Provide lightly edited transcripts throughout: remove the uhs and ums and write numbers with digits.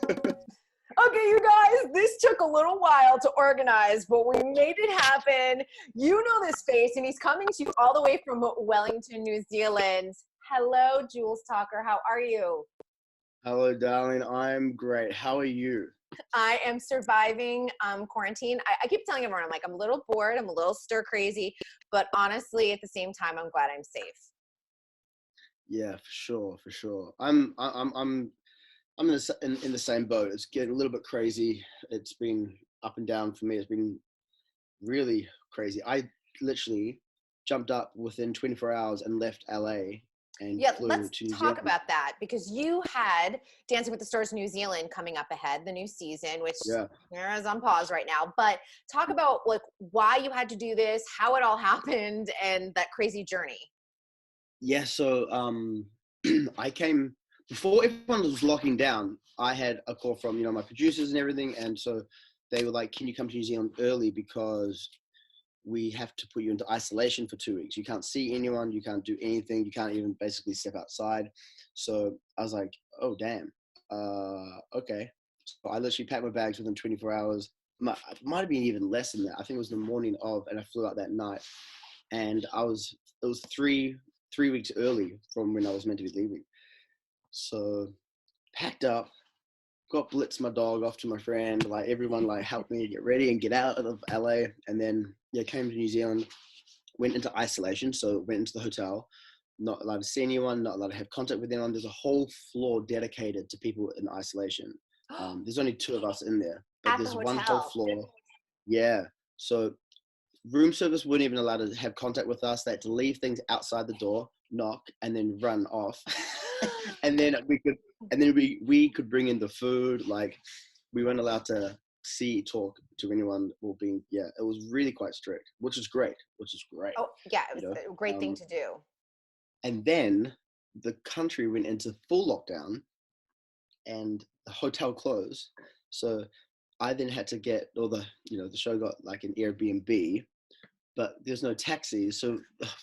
Okay, you guys, this took a little while to organize, but we made it happen. You know this face, and he's coming to you all the way from Wellington, New Zealand. Hello, Julz Tocker. How are you? Hello, darling. I'm great. How are you? I am surviving quarantine. I keep telling everyone, I'm like, I'm a little bored. I'm a little stir crazy, but honestly, at the same time, I'm glad I'm safe. Yeah, for sure, for sure. I'm in the same boat. It's getting a little bit crazy. It's been up and down for me. It's been really crazy. I literally jumped up within 24 hours and left LA and flew let's to New talk Zealand. about that, because you had Dancing with the Stars New Zealand coming up ahead, the new season, which is on pause right now. But talk about like why you had to do this, how it all happened, and that crazy journey. Yeah, so I came before everyone was locking down. I had a call from my producers and everything, and so they were like, "Can you come to New Zealand early because we have to put you into isolation for 2 weeks. You can't see anyone, you can't do anything, you can't even basically step outside." So I was like, "Oh damn, okay." So I literally packed my bags within 24 hours. Might have been even less than that. I think it was the morning of, and I flew out that night, and it was three weeks early from when I was meant to be leaving. So packed up, got Blitz, my dog, off to my friend. Like everyone like helped me get ready and get out of LA. And then came to New Zealand, went into isolation. So went into the hotel, not allowed to see anyone, not allowed to have contact with anyone. There's a whole floor dedicated to people in isolation. There's only 2 of us in there, but At the there's hotel. one whole floor. Yeah. So room service wouldn't even allow to have contact with us. They had to leave things outside the door, knock, and then run off. And then we could bring in the food. Like we weren't allowed to talk to anyone, or being it was really quite strict, which is great. Oh yeah, it was a great thing to do. And then the country went into full lockdown and the hotel closed. So I then had to get the show got like an Airbnb, but there's no taxis. So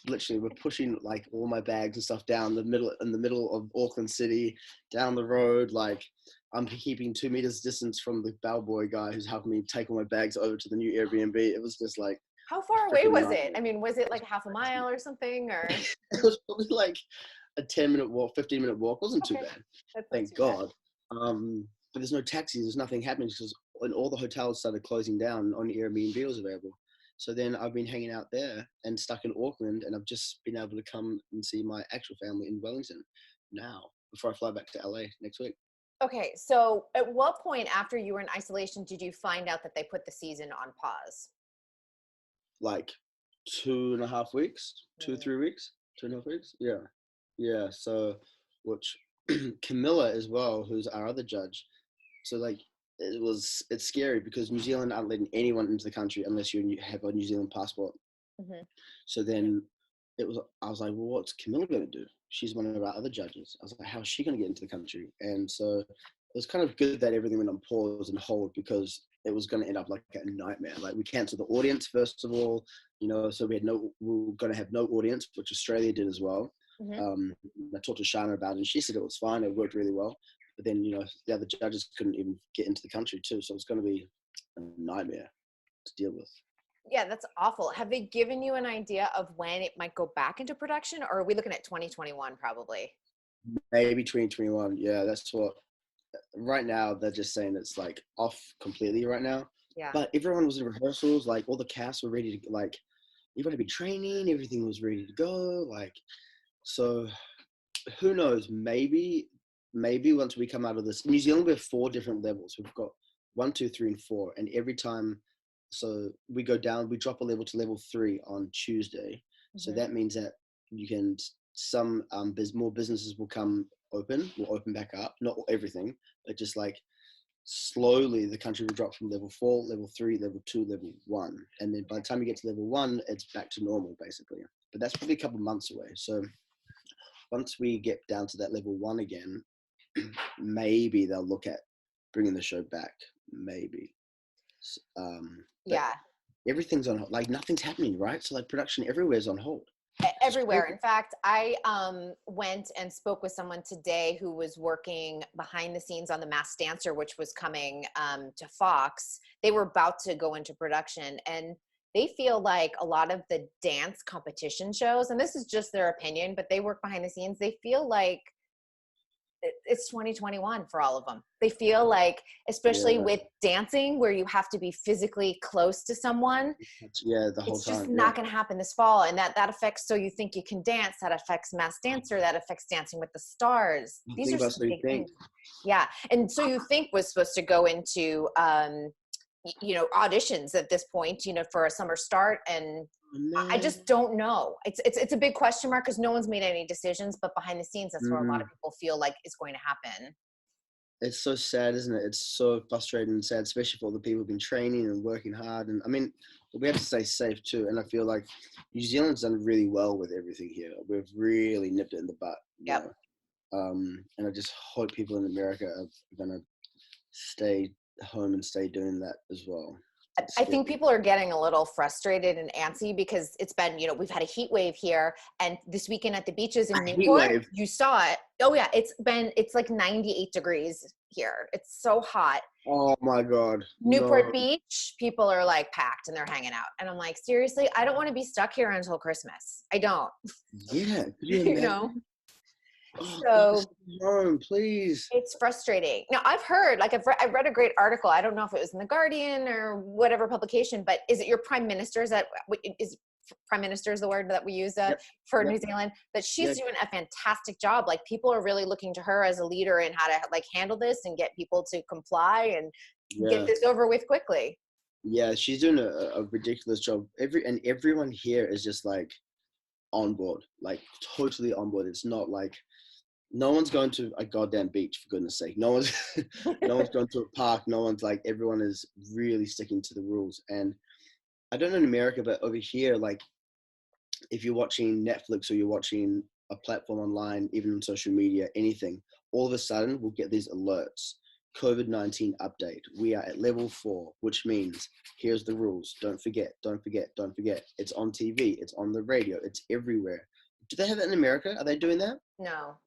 literally we're pushing like all my bags and stuff down in the middle of Auckland City, down the road. Like I'm keeping 2 meters distance from the bellboy guy who's helping me take all my bags over to the new Airbnb. It was just like, how far away was it? I mean, was it like half a mile or something, or? It was probably like a 10-minute walk, 15-minute walk. It wasn't too bad. Thank God. But there's no taxis. There's nothing happening because when all the hotels started closing down, only Airbnb was available. So then I've been hanging out there and stuck in Auckland, and I've just been able to come and see my actual family in Wellington now before I fly back to LA next week. Okay, so at what point after you were in isolation did you find out that they put the season on pause? Like 2.5 weeks, 3 weeks, 2.5 weeks. Yeah. So, which Camilla as well, who's our other judge. So like, it's scary because New Zealand aren't letting anyone into the country unless you have a New Zealand passport. Mm-hmm. So then I was like, well, what's Camilla going to do? She's one of our other judges. I was like, how is she going to get into the country? And so it was kind of good that everything went on pause and hold, because it was going to end up like a nightmare. Like we canceled the audience first of all, so we were going to have no audience, which Australia did as well. Mm-hmm. I talked to Shana about it, and she said it was fine. It worked really well. But then, the other judges couldn't even get into the country too. So it's going to be a nightmare to deal with. Yeah, that's awful. Have they given you an idea of when it might go back into production, or are we looking at 2021 probably? Maybe 2021. Yeah, that's what. Right now, they're just saying it's like off completely right now. Yeah. But everyone was in rehearsals. Like all the cast were ready to everybody be training. Everything was ready to go. Like, so who knows? Maybe once we come out of this, New Zealand, we have 4 different levels. We've got 1, 2, 3, and 4, and every time, so we go down, we drop a level to level 3 on Tuesday. Mm-hmm. So that means that you can more businesses will open back up. Not everything, but just like slowly the country will drop from level 4, level 3, level 2, level 1, and then by the time you get to level 1, it's back to normal basically. But that's probably a couple months away. So once we get down to that level 1 again, maybe they'll look at bringing the show back. Maybe. Yeah. Everything's on hold. Like nothing's happening, right? So like production everywhere is on hold. Everywhere. In fact, I went and spoke with someone today who was working behind the scenes on The Masked Dancer, which was coming to Fox. They were about to go into production, and they feel like a lot of the dance competition shows, and this is just their opinion, but they work behind the scenes, they feel like it's 2021 for all of them. They feel like, especially with dancing, where you have to be physically close to someone. Yeah, the whole it's time. just not going to happen this fall. And that affects So You Think You Can Dance. That affects Masked Dancer. That affects Dancing with the Stars. These are some big things. Yeah. And So You Think was supposed to go into, auditions at this point, for a summer start. And I just don't know. It's a big question mark because no one's made any decisions, but behind the scenes, that's where a lot of people feel like is going to happen. It's so sad, isn't it? It's so frustrating and sad, especially for all the people who've been training and working hard. And I mean, we have to stay safe too. And I feel like New Zealand's done really well with everything here. We've really nipped it in the butt. Yep. And I just hope people in America are going to stay home and stay doing that as well. I think people are getting a little frustrated and antsy because it's been, we've had a heat wave here, and this weekend at the beaches in Newport, you saw it. Oh yeah, it's like 98 degrees here. It's so hot. Oh my God. Newport Beach, people are like packed and they're hanging out. And I'm like, seriously, I don't want to be stuck here until Christmas. I don't. Yeah. You know? So home, please. It's frustrating. Now I've heard, like I read a great article. I don't know if it was in the Guardian or whatever publication, but is it your prime minister's is prime minister is the word that we use for New Zealand, that she's doing a fantastic job. Like people are really looking to her as a leader in how to like handle this and get people to comply and get this over with quickly. Yeah, she's doing a ridiculous job. Everyone here is just like on board, like totally on board. It's not like no one's going to a goddamn beach, for goodness sake. No one's going to a park. No one's like, everyone is really sticking to the rules. And I don't know in America, but over here, like if you're watching Netflix or you're watching a platform online, even on social media, anything, all of a sudden we'll get these alerts. COVID-19 update. We are at level 4, which means here's the rules. Don't forget. It's on TV. It's on the radio. It's everywhere. Do they have it in America? Are they doing that? No,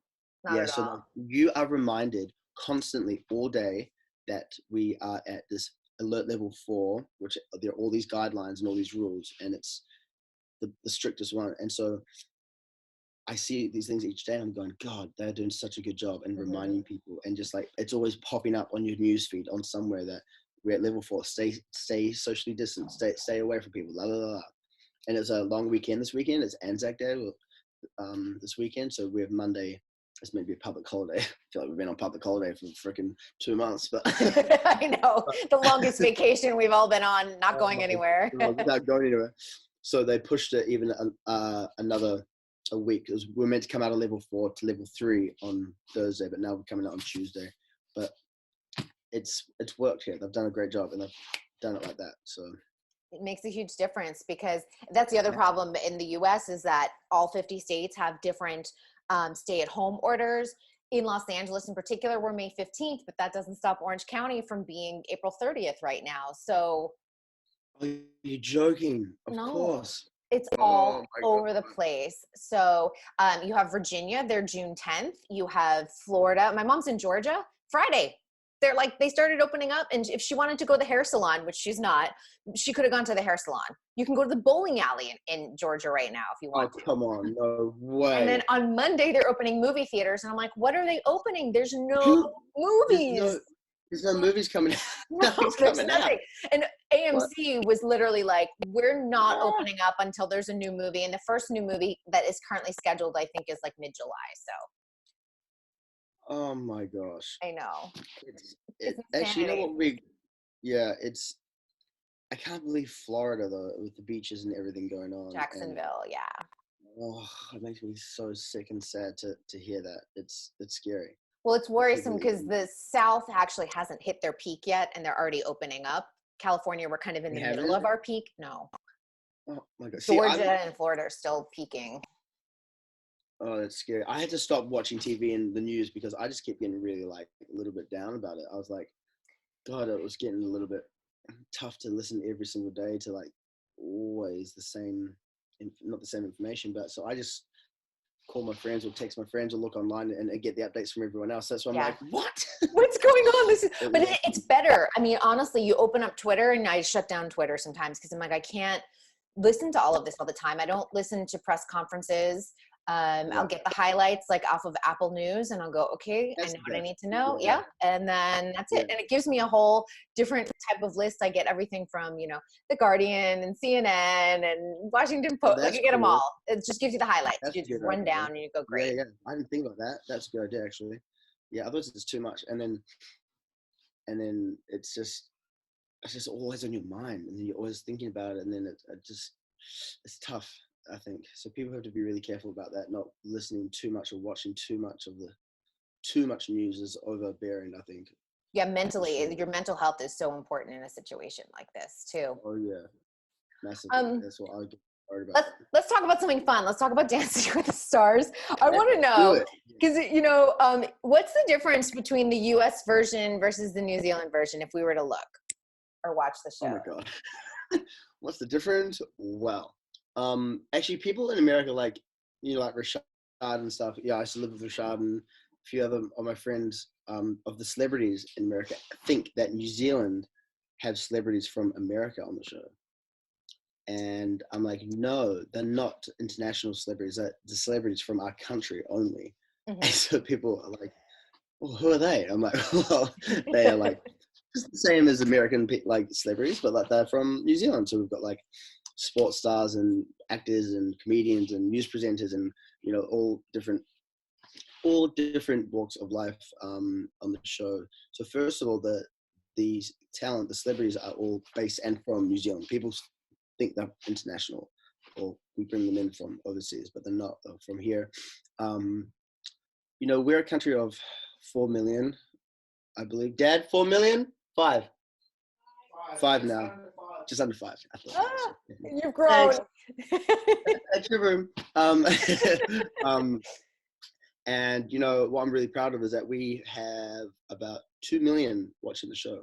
not at all. You are reminded constantly all day that we are at this alert level 4, which there are all these guidelines and all these rules, and it's the strictest one. And so I see these things each day and I'm going, God, they're doing such a good job and reminding people, and just like it's always popping up on your news feed on somewhere that we're at level 4, stay socially distant, stay away from people, la la la. And it's a long weekend this weekend. It's Anzac Day this weekend, so we have Monday. It's meant to be a public holiday. I feel like we've been on public holiday for freaking 2 months, but I know, the longest vacation we've all been on, not going anywhere. Without going anywhere. So they pushed it even another week. We're meant to come out of level 4 to level 3 on Thursday, but now we're coming out on Tuesday. But it's worked here. They've done a great job, and they've done it like that. So it makes a huge difference, because that's the other problem in the US is that all 50 states have different stay-at-home orders. In Los Angeles in particular, we're May 15th, but that doesn't stop Orange County from being April 30th right now. So are you joking? Of course. It's all over the place. So you have Virginia, they're June 10th. You have Florida. My mom's in Georgia. Friday. They started opening up, and if she wanted to go to the hair salon, which she's not, she could have gone to the hair salon. You can go to the bowling alley in Georgia right now if you want to. Come on, no way. And then on Monday, they're opening movie theaters, and I'm like, what are they opening? There's no movies. There's no movies coming out. No, there's nothing. And AMC was literally like, we're not opening up until there's a new movie. And the first new movie that is currently scheduled, I think, is like mid-July. So. Oh my gosh. I know. It's actually, you know what I can't believe Florida though, with the beaches and everything going on. Jacksonville, yeah. Oh, it makes me so sick and sad to hear that. It's scary. Well, it's worrisome because the South actually hasn't hit their peak yet, and they're already opening up. California, we're kind of in the middle of our peak. No. Oh my God. Georgia and Florida are still peaking. Oh, that's scary. I had to stop watching TV and the news because I just kept getting really like a little bit down about it. I was like, God, it was getting a little bit tough to listen every single day to like always the same not the same information. But so I just call my friends or text my friends or look online and get the updates from everyone else. That's why I'm like, what? What's going on? It's better. I mean, honestly, you open up Twitter, and I shut down Twitter sometimes because I'm like, I can't listen to all of this all the time. I don't listen to press conferences. I'll get the highlights like off of Apple News, and I'll go, okay, I know what I need to know. Yeah. And then that's it. And it gives me a whole different type of list. I get everything from, you know, The Guardian and CNN and Washington Post. Like, you get them all. It just gives you the highlights. You just run down and you go, great. Yeah. I didn't think about that. That's a good idea, actually. Yeah. Otherwise it's too much. And then it's just always on your mind, and you're always thinking about it. And then it's tough, I think. So people have to be really careful about that, not listening too much or watching too much news is overbearing, I think. Yeah, mentally, your mental health is so important in a situation like this too. Oh yeah, massively. That's what I get worried about. Let's talk about something fun. Let's talk about Dancing with the Stars. I want to know, because you know, what's the difference between the U.S. version versus the New Zealand version, if we were to look or watch the show? Oh my god, what's the difference? Well, actually, people in America, like, you know, like Rashad and stuff. Yeah, I used to live with Rashad and a few other of my friends of the celebrities in America think that New Zealand have celebrities from America on the show. And I'm like, no, they're not international celebrities. They're the celebrities from our country only. Mm-hmm. And so people are like, well, who are they? I'm like, well, they are like just the same as American like celebrities, but like they're from New Zealand. So we've got like sports stars and actors and comedians and news presenters and, you know, all different walks of life on the show. So first of all, the talent, the celebrities are all based and from New Zealand. People think they're international, or we bring them in from overseas, but they're not. They're from here. You know, we're a country of 4 million, I believe. Dad, 4 million? 5 now. Just under 5. You've grown. That's your room. And you know what I'm really proud of is that we have about 2 million watching the show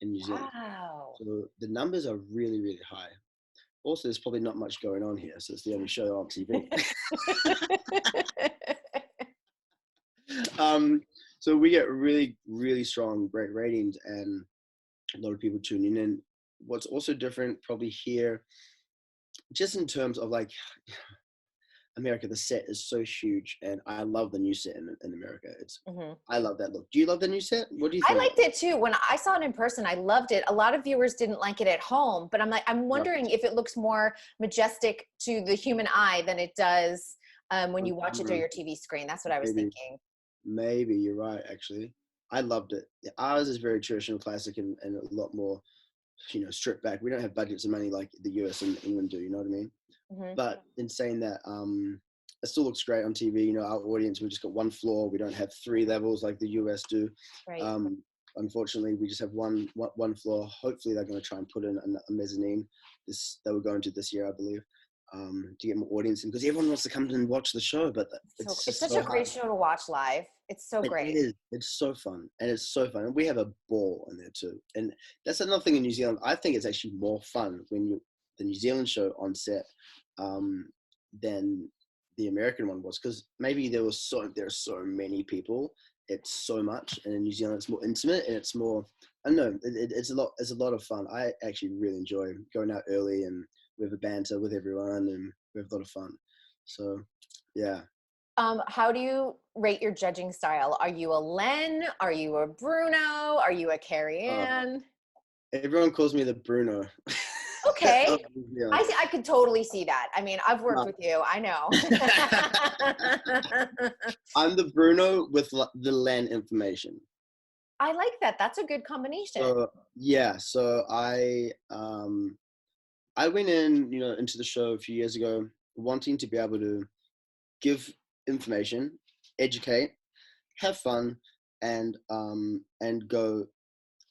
in New Zealand. Wow. So the numbers are really, really high. Also, there's probably not much going on here, so it's the only show on TV. So we get really, really strong, great ratings, and a lot of people tune in. And what's also different probably here, just in terms of like America, the set is so huge, and I love the new set in America. I love that look. Do you love the new set? What do you think? I liked it too. When I saw it in person, I loved it. A lot of viewers didn't like it at home, but I'm wondering if it looks more majestic to the human eye than it does when you watch it through your TV screen. That's what I was thinking. Maybe you're right, actually. I loved it. Ours is very traditional, classic, and a lot more, you know, stripped back. We don't have budgets of money like the US and England do, you know what I mean? Mm-hmm. But in saying that, it still looks great on TV. You know, our audience, we just got one floor. We don't have 3 levels like the US do. Right. Unfortunately, we just have one floor. Hopefully, they're going to try and put in a mezzanine. They were going to this year, I believe, to get more audience in, because everyone wants to come in and watch the show. But it's such a great show to watch live. It's so great. It is. It's so fun, and it's so fun, and we have a ball in there too. And that's another thing in New Zealand. I think it's actually more fun when the New Zealand show on set than the American one was, because maybe there are so many people. It's so much, and in New Zealand it's more intimate and it's more, I don't know, it's a lot of fun. I actually really enjoy going out early, and we have a banter with everyone, and we have a lot of fun. So yeah. How do you rate your judging style? Are you a Len? Are you a Bruno? Are you a Carrie Ann? Everyone calls me the Bruno. Okay. I could totally see that. I mean, I've worked with you. I know. I'm the Bruno with the Len information. I like that. That's a good combination. So, yeah. So I went in, you know, into the show a few years ago wanting to be able to give information, educate, have fun, and go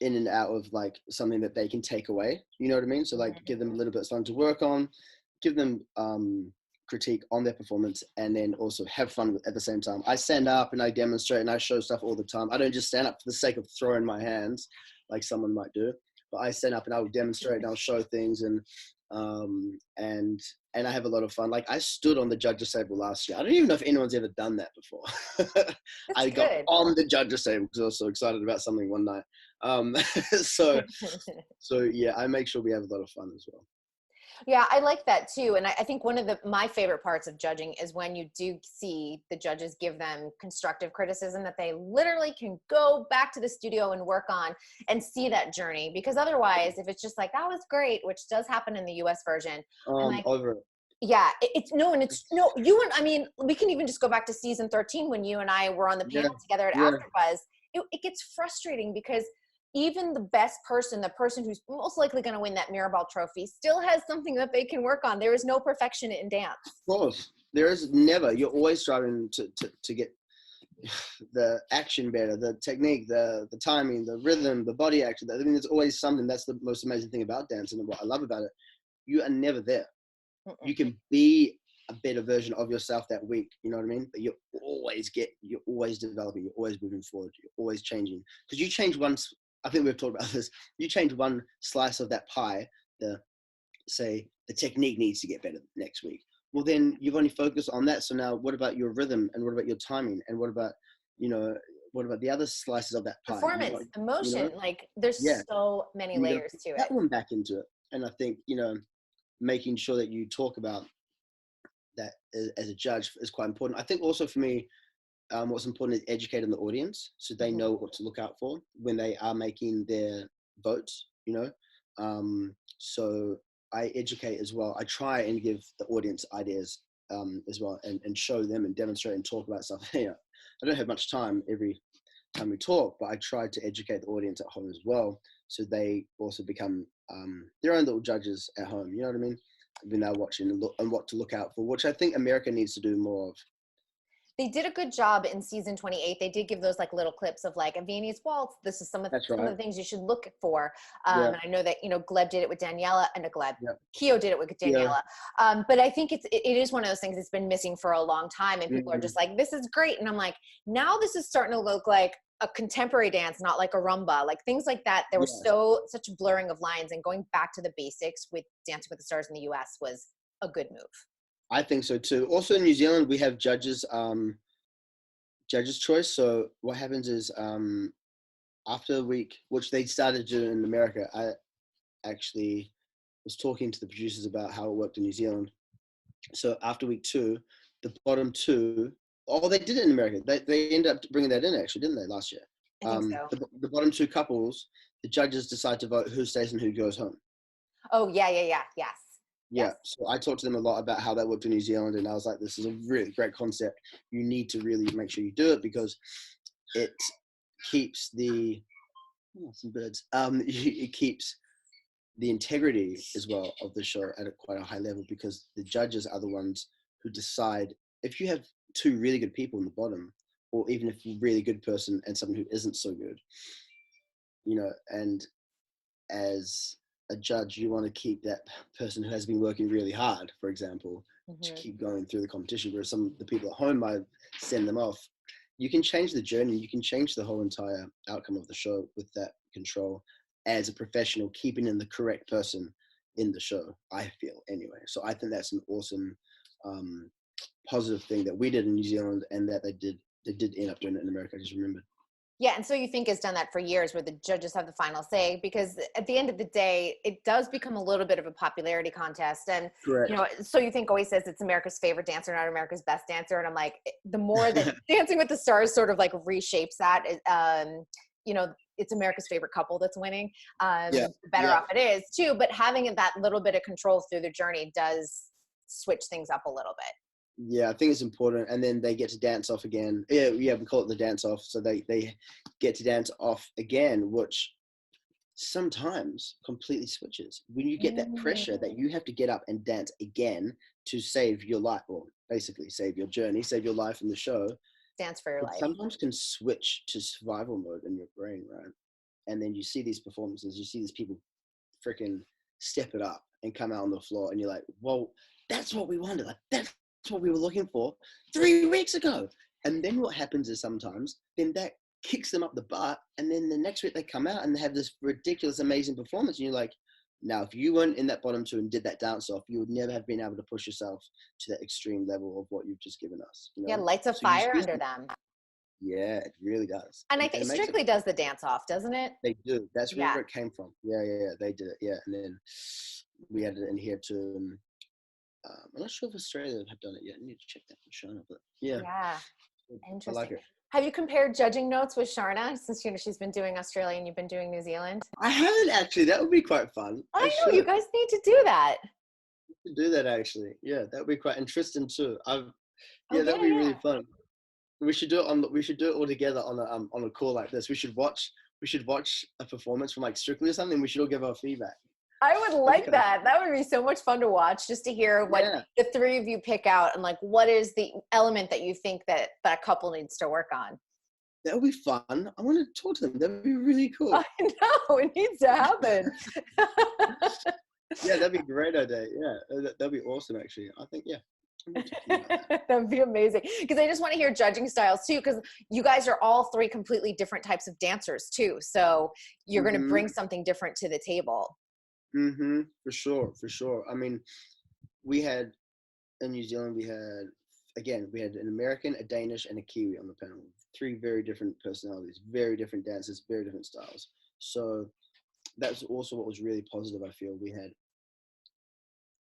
in and out of like something that they can take away, you know what I mean? So like give them a little bit of something to work on, give them critique on their performance, and then also have fun at the same time. I stand up and I demonstrate and I show stuff all the time. I don't just stand up for the sake of throwing my hands like someone might do, but I stand up and I will demonstrate and I'll show things, and and I have a lot of fun. Like, I stood on the judges' table last year. I don't even know if anyone's ever done that before. I got on the judges' table because I was so excited about something one night. So yeah, I make sure we have a lot of fun as well. Yeah, I like that too. And I think one of my favorite parts of judging is when you do see the judges give them constructive criticism that they literally can go back to the studio and work on and see that journey. Because otherwise, if it's just like, that was great, which does happen in the US version. Over it. Yeah, I mean, we can even just go back to season 13 when you and I were on the panel together at AfterBuzz. It gets frustrating because even the best person, the person who's most likely going to win that Mirrorball trophy, still has something that they can work on. There is no perfection in dance. Of course. There is never. You're always striving to get the action better, the technique, the timing, the rhythm, the body action. I mean, there's always something. That's the most amazing thing about dance, and what I love about it. You are never there. You can be a better version of yourself that week, you know what I mean? But you're always developing, you're always moving forward, you're always changing. Because you change once, I think we've talked about this, you change one slice of that pie, say the technique needs to get better next week. Well, then you've only focused on that. So now what about your rhythm, and what about your timing, and what about the other slices of that pie? Performance, emotion, like there's so many layers to it. That one back into it. And I think, making sure that you talk about that as a judge is quite important. I think also for me, what's important is educating the audience so they know what to look out for when they are making their votes, so I educate as well. I try and give the audience ideas as well, and show them and demonstrate and talk about stuff. I don't have much time every time we talk, but I try to educate the audience at home as well, so they also become their own little judges at home. You know what I mean? When they're watching and what to look out for, which I think America needs to do more of. They did a good job in season 28. They did give those like little clips of like a Viennese waltz. This is some of the things you should look for. And I know that, Gleb did it with Daniela, and Gleb, Keo did it with Daniela. But I think it is one of those things that's been missing for a long time. And people are just like, this is great. And I'm like, now this is starting to look like a contemporary dance, not like a rumba, like things like that. There was such blurring of lines, and going back to the basics with Dancing with the Stars in the US was a good move. I think so too. Also in New Zealand, we have judges choice. So what happens is after a week, which they started doing in America, I actually was talking to the producers about how it worked in New Zealand. So after week 2, the bottom 2, they did it in America. They ended up bringing that in actually, didn't they, last year? I think so. The bottom 2 couples, the judges decide to vote who stays and who goes home. Oh, yes. Yeah, so I talked to them a lot about how that worked in New Zealand, and I was like, this is a really great concept. You need to really make sure you do it, because it keeps some birds. It keeps the integrity as well of the show at quite a high level, because the judges are the ones who decide if you have 2 really good people in the bottom, or even if you're a really good person and someone who isn't so good, and as a judge, you want to keep that person who has been working really hard, for example, to keep going through the competition, whereas the people at home might send them off. You can change the journey, you can change the whole entire outcome of the show with that control as a professional, keeping in the correct person in the show, I feel, anyway. So I think that's an awesome positive thing that we did in New Zealand, and that they did end up doing it in America. I just remembered. Yeah, and So You Think has done that for years, where the judges have the final say, because at the end of the day, it does become a little bit of a popularity contest. And, So You Think always says it's America's favorite dancer, not America's best dancer. And I'm like, the more that Dancing with the Stars sort of like reshapes that, it's America's favorite couple that's winning, the better off it is too. But having that little bit of control through the journey does switch things up a little bit. Yeah, I think it's important. And then they get to dance off again. Yeah, we call it the dance off. So they get to dance off again, which sometimes completely switches. When you get that pressure that you have to get up and dance again to save your life, or basically save your journey, save your life in the show. Dance for your life. Sometimes can switch to survival mode in your brain, right? And then you see these performances, you see these people freaking step it up and come out on the floor, and you're like, well, that's what we wanted. Like, that's what we were looking for 3 weeks ago. And then what happens is sometimes then that kicks them up the butt, and then the next week they come out and they have this ridiculous, amazing performance, and you're like, Now, if you weren't in that bottom two and did that dance off, you would never have been able to push yourself to that extreme level of what you've just given us. You know? Yeah, lights a fire under them. Yeah, it really does. And I think Strictly does the dance off, doesn't it? They do. That's where it came from. Yeah. They did it. Yeah, and then we added it in here to. I'm not sure if Australia have done it yet. I need to check that with Sharna, but yeah. Yeah, interesting. I like it. Have you compared judging notes with Sharna since she's been doing Australia and you've been doing New Zealand? I haven't actually. That would be quite fun. I know you guys need to do that. Do that actually. Yeah, that would be quite interesting too. That'd be really fun. We should do it we should do it all together on a call like this. We should watch a performance from like Strictly or something. We should all give our feedback. I would like that. That would be so much fun to watch, just to hear what the three of you pick out and like what is the element that you think that couple needs to work on. That would be fun. I want to talk to them. That would be really cool. I know, it needs to happen. Yeah, that'd be a great idea. Yeah, that'd be awesome actually. I think, that'd be amazing, because I just want to hear judging styles too, because you guys are all three completely different types of dancers too, so you're going to bring something different to the table. For sure. I mean, we had in New Zealand, we had an American, a Danish, and a Kiwi on the panel. 3 very different personalities, very different dances, very different styles. So that's also what was really positive. I feel we had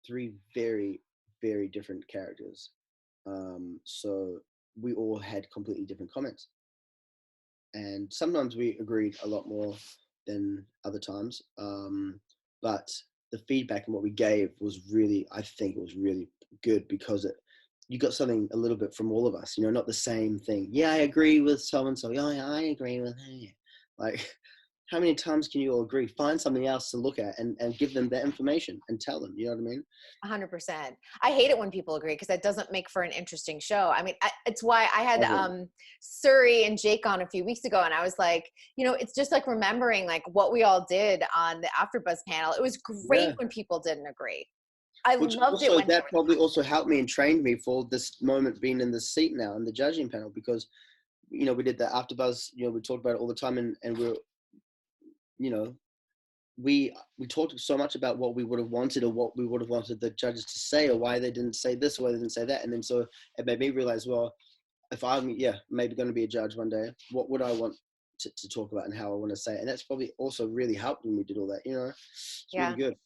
3 very, very different characters. So we all had completely different comments. And sometimes we agreed a lot more than other times. But the feedback and what we gave was really, I think it was really good, because you got something a little bit from all of us, you know, not the same thing. Yeah, I agree with so-and-so. Yeah, I agree with her. Like, how many times can you all agree? Find something else to look at and give them that information and tell them, you know what I mean? 100%. I hate it when people agree, because that doesn't make for an interesting show. I mean, it's why I had Suri and Jake on a few weeks ago, and I was like, you know, it's just like remembering like what we all did on the AfterBuzz panel. It was great when people didn't agree. I loved it. That probably also helped me and trained me for this moment, being in the seat now in the judging panel, because, you know, we did the AfterBuzz, you know, we talked about it all the time, and we're, you know, we talked so much about what we would have wanted, or what we would have wanted the judges to say, or why they didn't say this, or why they didn't say that. And then so it made me realize, well, if I'm maybe going to be a judge one day, what would I want to talk about and how I want to say it? And that's probably also really helped when we did all that, you know. It's really good.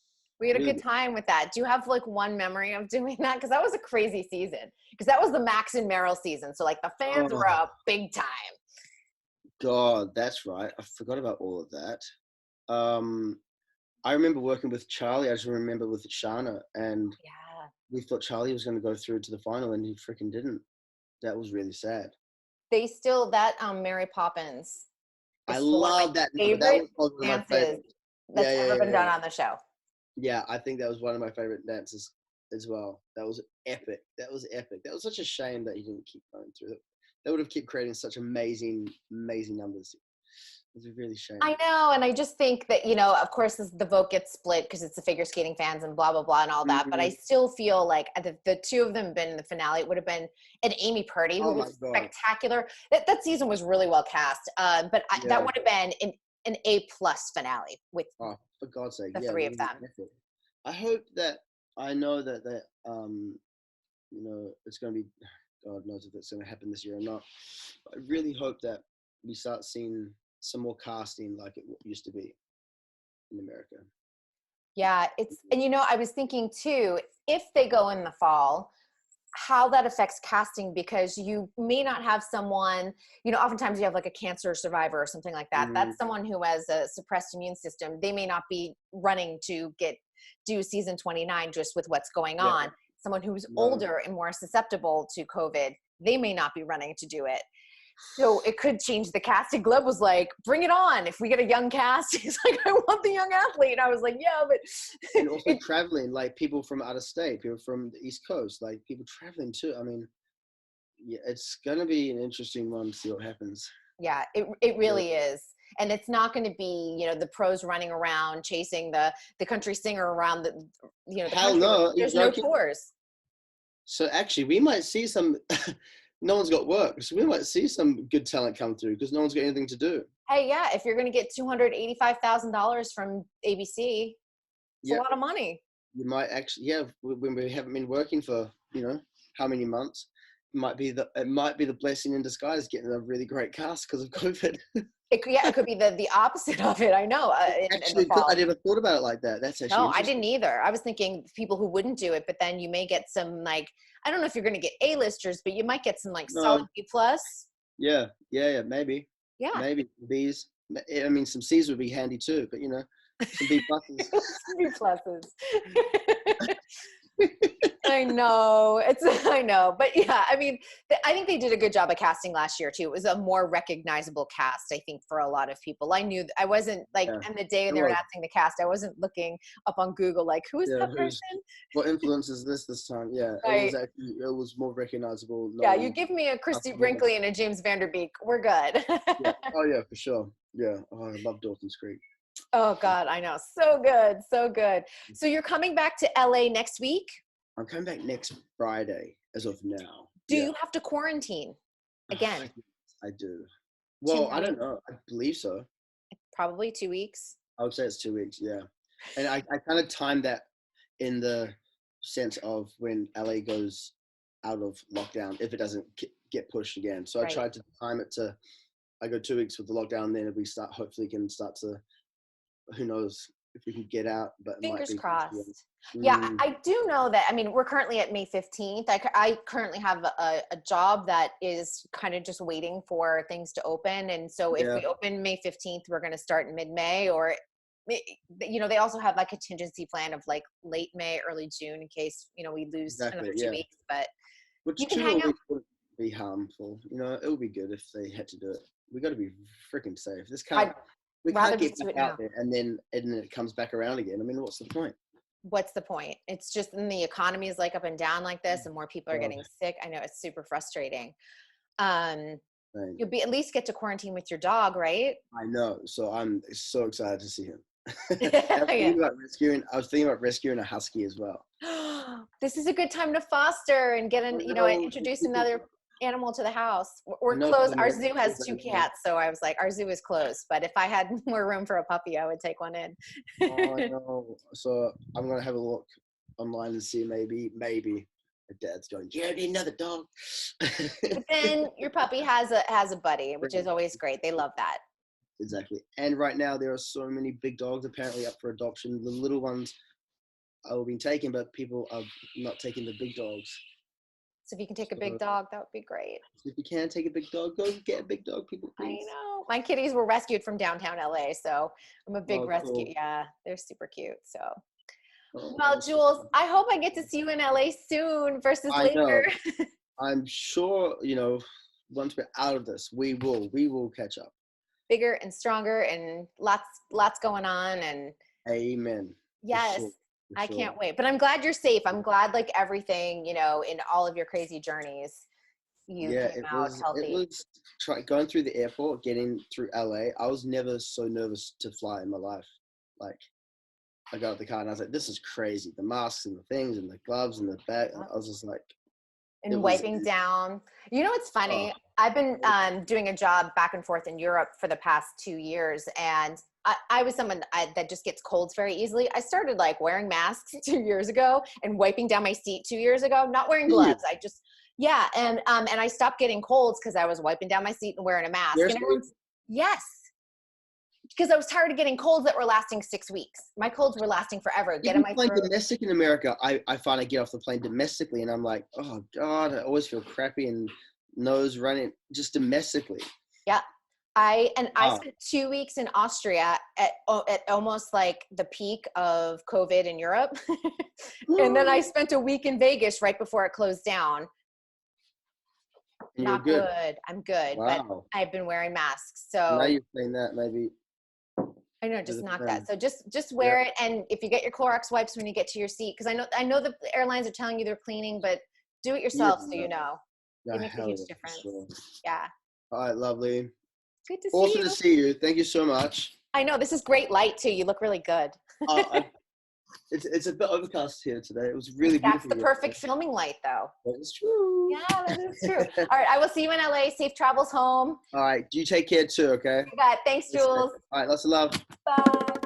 We had a good time with that. Do you have like one memory of doing that? Because that was a crazy season, because that was the Max and Meryl season. So like the fans were up big time. God, that's right. I forgot about all of that. I remember working with Charlie. I just remember with Sharna, and we thought Charlie was going to go through to the final, and he freaking didn't. That was really sad. They still, Mary Poppins. I love that. Favorite dances that's ever been done on the show. Yeah, I think that was one of my favorite dances as well. That was epic. That was such a shame that he didn't keep going through it. They would have kept creating such amazing numbers. It's a really shame. I know, and I just think that, you know, of course the vote gets split because it's the figure skating fans and blah, blah, blah and all that, but I still feel like the 2 of them been in the finale, it would have been an Amy Purdy, who was spectacular. That season was really well cast, but that would have been an A+ finale with for God's sake, the 3 of them. I hope that, I know that you know, it's going to be, God knows if it's going to happen this year or not. But I really hope that we start seeing some more casting like it used to be in America. Yeah, and you know, I was thinking too, if they go in the fall, how that affects casting, because you may not have someone, you know, oftentimes you have like a cancer survivor or something like that. That's someone who has a suppressed immune system. They may not be running to do season 29 just with what's going on. Someone who's older and more susceptible to COVID, they may not be running to do it. So it could change the casting. Gleb was like, bring it on. If we get a young cast, he's like, I want the young athlete. And I was like, yeah, but. And also traveling, like people from out of state, people from the East Coast, like people traveling too. I mean, yeah, it's going to be an interesting one to see what happens. Yeah, it really is. And it's not going to be, you know, the pros running around chasing the country singer around the, you know, the Hell country. no. There's no tours. So actually, we might see some. No one's got work, so we might see some good talent come through because no one's got anything to do. Hey, yeah, if you're going to get $285,000 from ABC. It's a lot of money. You might actually, when we haven't been working for, how many months, it might be the blessing in disguise getting a really great cast because of COVID. It could be the opposite of it. I know. Actually, I never thought about it like that. That's actually no, I didn't either. I was thinking people who wouldn't do it, but then you may get some I don't know if you're going to get A-listers, but you might get some solid B+. Yeah, maybe. Yeah, maybe B's. I mean, some C's would be handy too, but some B+. Some B+. I know. I know. But yeah, I mean, I think they did a good job of casting last year too. It was a more recognizable cast, I think, for a lot of people. I knew I wasn't on the day they were announcing the cast, I wasn't looking up on Google who is that person? What influence is this time? Yeah, right. It was more recognizable. Yeah, you give me a Kristyn Brinkley and a James Vanderbeek, we're good. Yeah. Oh yeah, for sure. Yeah. Oh, I love Dawson's Creek. Oh God, I know. So good. So good. So you're coming back to LA next week? I'm coming back next Friday as of now. Do you have to quarantine again? I do. Well, I don't know. I believe so. Probably 2 weeks. I would say it's 2 weeks, yeah. And I kind of timed that in the sense of when LA goes out of lockdown, if it doesn't get pushed again. So I tried to time it to, I go 2 weeks with the lockdown, then we hopefully can start to, who knows if we can get out, but fingers crossed. Yeah, I do know that. I mean, we're currently at May 15th. I currently have a job that is kind of just waiting for things to open. And so if we open May 15th, we're going to start in mid-May, or, they also have a contingency plan of late May, early June in case, we lose another 2 weeks, but you can hang out. Wouldn't be harmful. It would be good if they had to do it. We got to be freaking safe. We can't get back out there and then it comes back around again. I mean, what's the point? What's the point? It's just the economy is up and down like this, and more people are getting sick. I know it's super frustrating. You'll at least get to quarantine with your dog, right? I know. So I'm so excited to see him. I was thinking about rescuing a husky as well. This is a good time to foster and get introduce another animal to the house. We're closed. Our zoo has 2 cats, so I was like, our zoo is closed, but if I had more room for a puppy, I would take one in. Oh, I know. So I'm gonna have a look online and see maybe my dad's going, yeah, I need another dog. But then your puppy has a buddy, which is always great. They love that. Exactly. And right now there are so many big dogs apparently up for adoption. The little ones are being taken, but people are not taking the big dogs. So if you can take a big dog, that would be great. If you can take a big dog, go get a big dog, people, please. I know. My kitties were rescued from downtown LA, so I'm a big rescue. Cool. Yeah, they're super cute. So, well, Julz, I hope I get to see you in LA soon versus later. I'm sure, once we're out of this, we will catch up. Bigger and stronger and lots going on. And amen. Yes. I can't wait, but I'm glad you're safe. I'm glad everything, in all of your crazy journeys, you came out healthy. It was going through the airport, getting through LA. I was never so nervous to fly in my life. I got out the car and I was like, this is crazy. The masks and the things and the gloves and the bag. I was just like, and wiping down. It's funny. I've been doing a job back and forth in Europe for the past 2 years, and I was someone that just gets colds very easily. I started wearing masks 2 years ago and wiping down my seat 2 years ago, not wearing gloves. And I stopped getting colds because I was wiping down my seat and wearing a mask. Yes. Because I was tired of getting colds that were lasting 6 weeks. My colds were lasting forever. Domestic in America, I find I get off the plane domestically and I'm like, oh God, I always feel crappy and nose running just domestically. Yeah. I spent 2 weeks in Austria at almost the peak of COVID in Europe. And then I spent a week in Vegas right before it closed down. Not good. I'm good. Wow. But I've been wearing masks. So now you're saying that maybe. I know, just knock that. So just wear it. And if you get your Clorox wipes when you get to your seat, because I know the airlines are telling you they're cleaning, but do it yourself so you know. It makes a huge difference. Sure. Yeah. All right, lovely. Good to see you. Awesome to see you. Thank you so much. I know, this is great light too. You look really good. It's a bit overcast here today. It was really beautiful. That's the perfect filming light though. That is true. Yeah, that is true. All right, I will see you in LA. Safe travels home. All right, you take care too, okay? You got it. Thanks, Julz. All right, lots of love. Bye.